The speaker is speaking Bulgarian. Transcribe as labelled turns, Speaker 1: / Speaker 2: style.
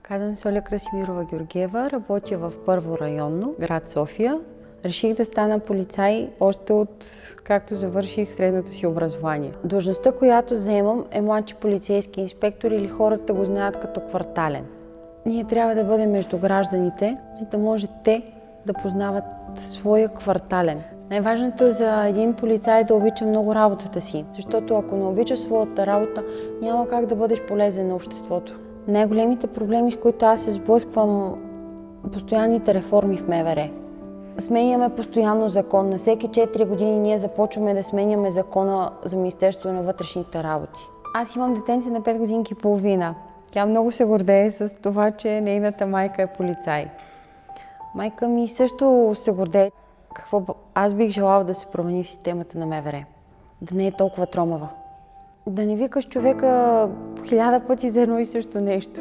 Speaker 1: Казвам се Оля Красимирова Георгиева, работя в Първо районно, град София. Реших да стана полицай още от както завърших средното си образование. Длъжността, която заемам, е младши полицейски инспектор или хората го знаят като квартален. Ние трябва да бъдем между гражданите, за да може те да познават своя квартален. Най-важното е за един полицай да обича много работата си, защото ако не обичаш своята работа, няма как да бъдеш полезен на обществото. Най-големите проблеми, с които аз се сблъсквам, постоянните реформи в МВР. Сменяме постоянно закон. На всеки 4 години ние започваме да сменяме закона за Министерството на вътрешните работи. Аз имам детенце на 5 годинки и половина. Тя много се гордее с това, че нейната майка е полицай. Майка ми също се гордее. Какво аз бих желала да се промени в системата на МВР? Да не е толкова тромава. Да не викаш човека 1000 пъти за едно и също нещо.